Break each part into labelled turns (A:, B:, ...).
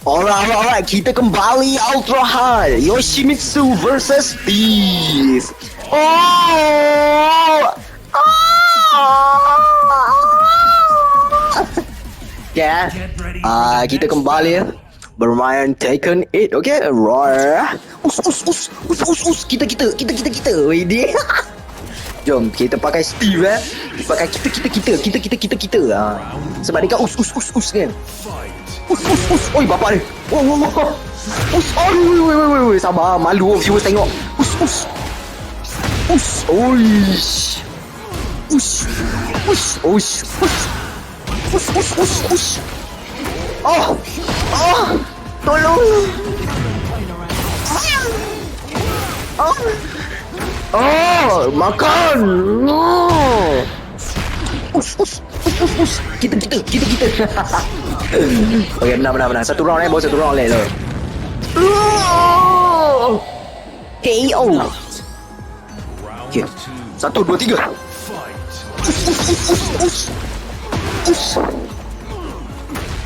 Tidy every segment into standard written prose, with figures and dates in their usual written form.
A: Alright. Kita kembali Ultra Hard. Yoshimitsu versus Steve. Ya, kita kembali bermain Tekken 8, okay? Roar. Kita. Wede. Jom kita pakai Steve Pakai kita. Sebab dia kan us kan. Oi bapak ni. Oi. Sabar, malu viewers tengok. Tolong. Makan. Kita. Okay, benar. Satu round bos, satu round le. KO. Okay. 1, 2, 3.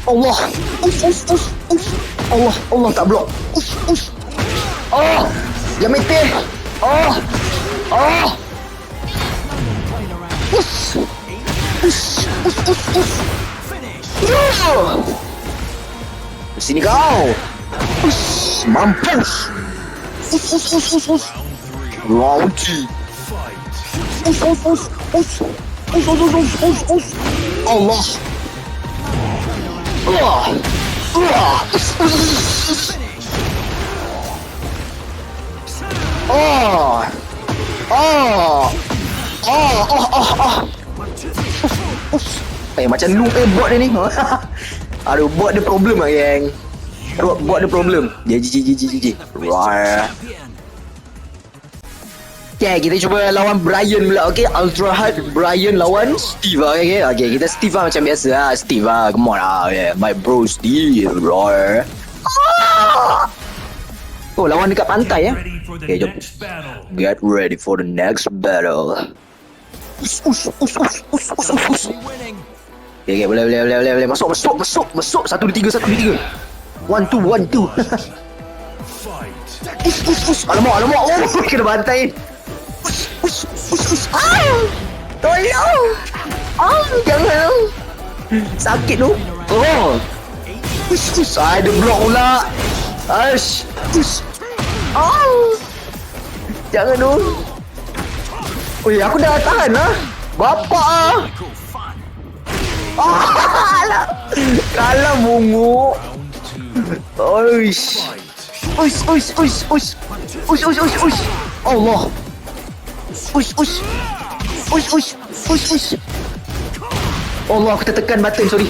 A: Allah. Allah tak blok. Yamete. Sini kau. Mampus. Round 3. Allah. Macam lu bot dia ni. Aduh, bot dia problem lah geng. Bot dia problem. GG. Right. Okay, kita cuba lawan Brian pula, okay? Ultra Hard Brian lawan Steve, okay? Okay, kita Steve lah macam biasa lah. Steve lah, come on lah, yeah. My bro Steve, right. Lawan dekat pantai ya. Okay, jom. Get ready for the next battle. Okay, boleh. Masuk. 1, 2, 3. 1, 2, 1, 2. Alamak. Kena bantai. Tolong. Jangan. Sakit tu. Ada blok pula. Jangan tu. Aku dah tahan lah. Bapak kalah bungu. Allah. Allah, aku tertekan button, sorry.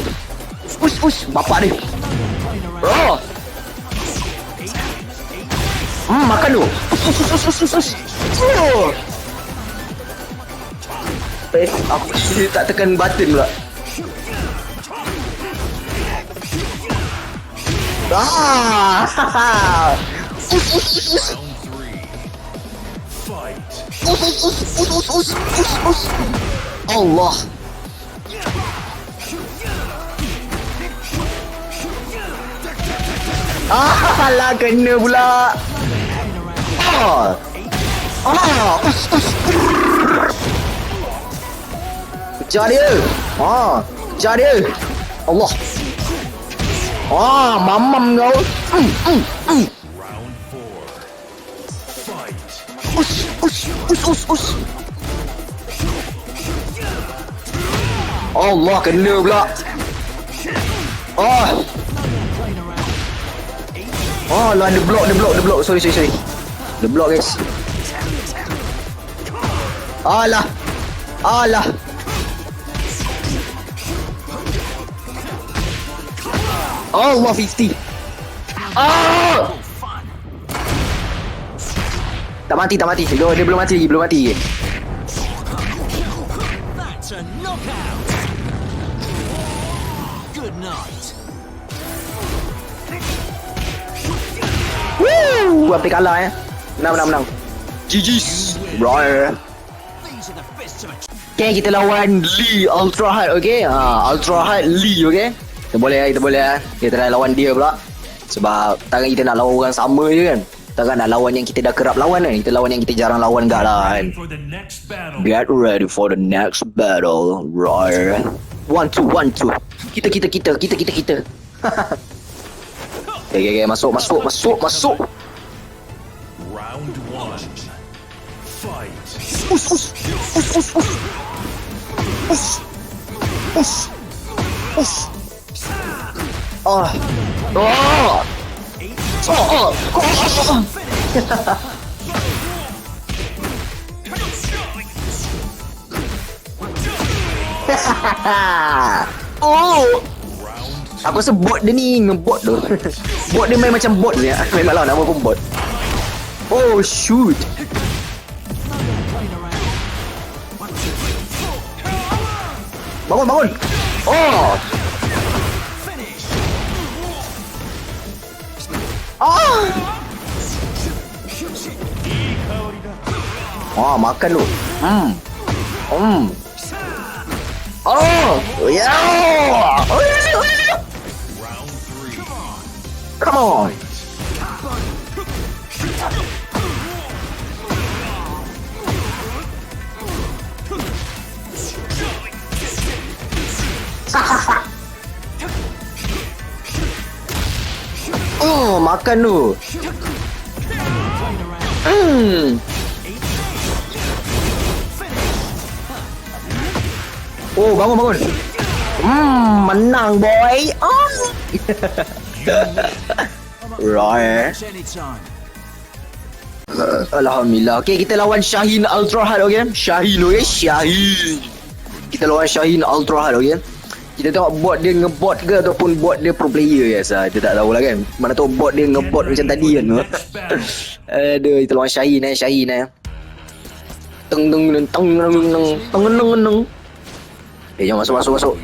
A: Bapak ni. Makan tu. Aku tak tekan button pula. Allah. Alah, kena pula. Kejar dia. Allah. Mamam kau. Allah, kena pula. Lah ada blok. Sorry. The block, guys. Alah. Allah, 50. Tak mati. Dia belum mati lagi.
B: That's a knockout. Good night.
A: Hampir kalah Menang. GG's. Right. Okay, kita lawan Lee Ultra Hard, okay? Ultra Hard Lee, okay? Kita boleh Kita try lawan dia pula. Sebab takkan kita nak lawan orang sama je kan. Takkan nak lawan yang kita dah kerap lawan kan. Kita lawan yang kita jarang lawan gak lah kan.
B: For the next battle.
A: Get ready for the next battle. Roar. 1 2 1 2. Kita. Okay, masuk.
B: Round 1. Fight.
A: Aku rasa bot dia ni ngebot tu. Bot dia main macam bot je. Memang lah nama pun bot. Oh shoot. Bangun. Oh. Makan tu. Oh yeah. Come on. Makan tu. Oh, bangun. Menang boy. Right.
B: Anytime.
A: Alhamdulillah. Okay, kita lawan Shaheen Ultra Hard, okay? Shaheen. Kita lawan Shaheen Ultra Hard, okay? Kita tengok bot dia ngebot ke ataupun bot dia pro player, yes. Kita tak tahulah kan. Mana tahu bot dia ngebot macam tadi kan. Aduh, kita lawan Shaheen. Teng. Jom masuk.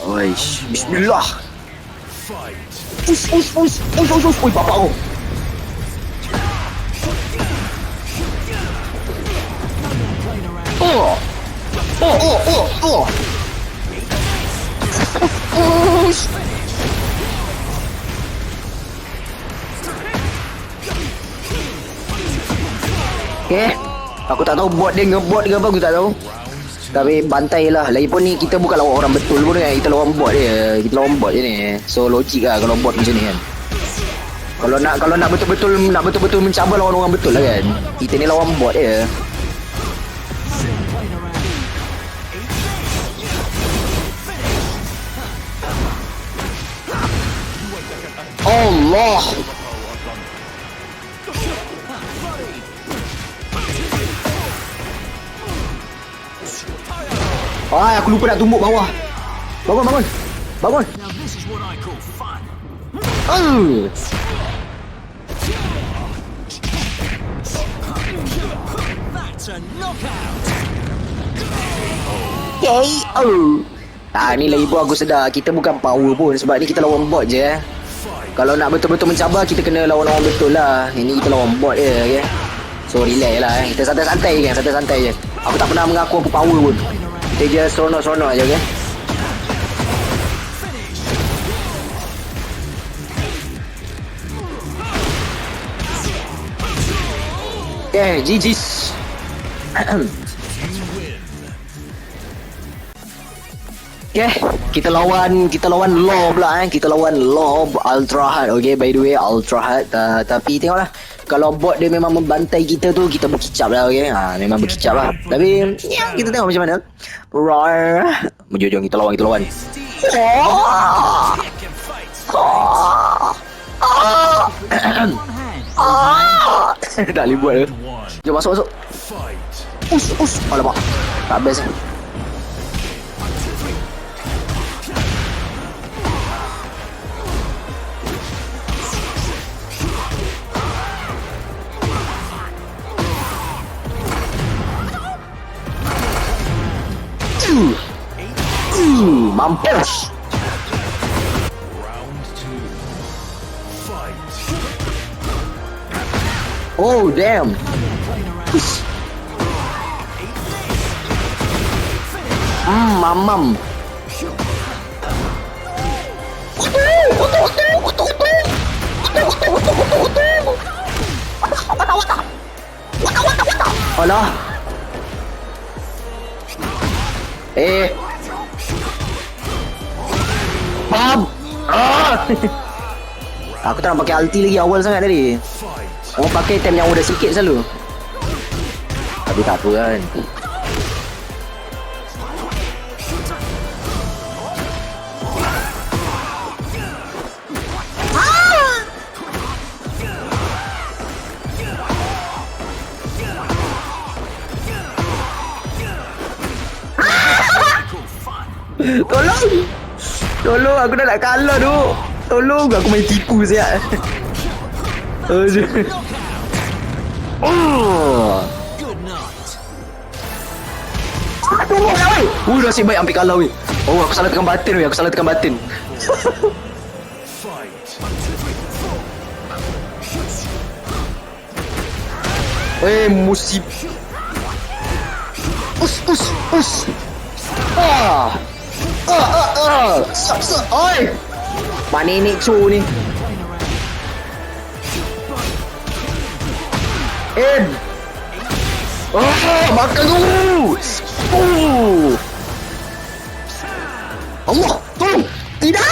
A: Oish, bismillah. Us. Oi, bapak aku. Oh. Okay. Aku tak tahu bot dia ngebot ke apa, aku tak tahu. Tapi bantai lah. Lagipun ni kita bukan lawan orang betul pun kan. Kita lawan bot je. Kita lawan bot je ni. So logik lah kalau bot macam ni kan. Kalau nak betul-betul mencabar lawan orang betul lah kan. Kita ni lawan bot je. Allah. Aku lupa nak tumbuk bawah. Bangun.
B: Now this is what I call fun. That's a knockout.
A: Ni lagi pun aku sedar kita bukan power pun. Sebab ni kita lawan bot je. Kalau nak betul-betul mencabar, kita kena lawan orang betul lah. Ini kita lawan bot je, okay? So relax lah. Kita santai-santai je. Aku tak pernah mengaku aku power pun. Kita je seronok-seronok je, okay? Okay, GG's. Okay, kita lawan Law pula kan. Kita lawan Law Ultra Hard. Okay, by the way Ultra Hard. Tapi tengoklah, kalau bot dia memang membantai kita tu, kita berkicap lah, okay? Memang berkicap lah. Tapi ya, kita tengok macam mana. Roar. Jom kita lawan. Tak boleh buat ke? Jom masuk. Us. Alamak, tak best. Mampus. Oh damn. Mamam. Alah. Bam. Aku tak nak pakai ulti lagi awal sangat tadi.
B: Fight.
A: Orang pakai item yang udah sikit selalu. Tapi tak apa kan. Tolong. Tolong, aku dah nak kalah tu. Tolong, aku main tipu siap. Aduh. Oh.
B: Good night.
A: Tolong lah weh. Nasib baik hampir kalah weh. Oh, aku salah tekan button weh. Aku salah tekan button.
B: Fight.
A: Musib. Us. Ah. Oi. Mana ni cu ni? Makan tu. Allah, tolong. Tidak.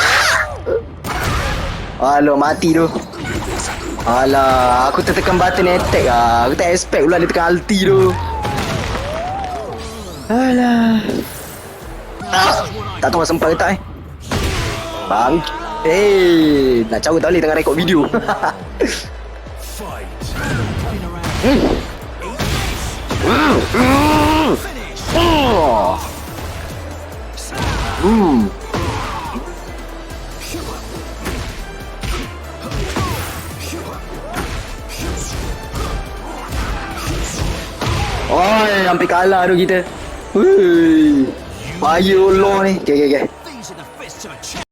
A: Alah, mati tu. Alah, aku tertekan button attack lah. Aku tak expect pula dia tekan ulti tu. Alah. Tak tahu nak sempat ke tak Bang. Nak cawe tak boleh tengah rekod video.
B: Fight.
A: Oi, hampir kalah tu kita. Bahaya Allah ni. Okay.
B: These are the fists of a champion.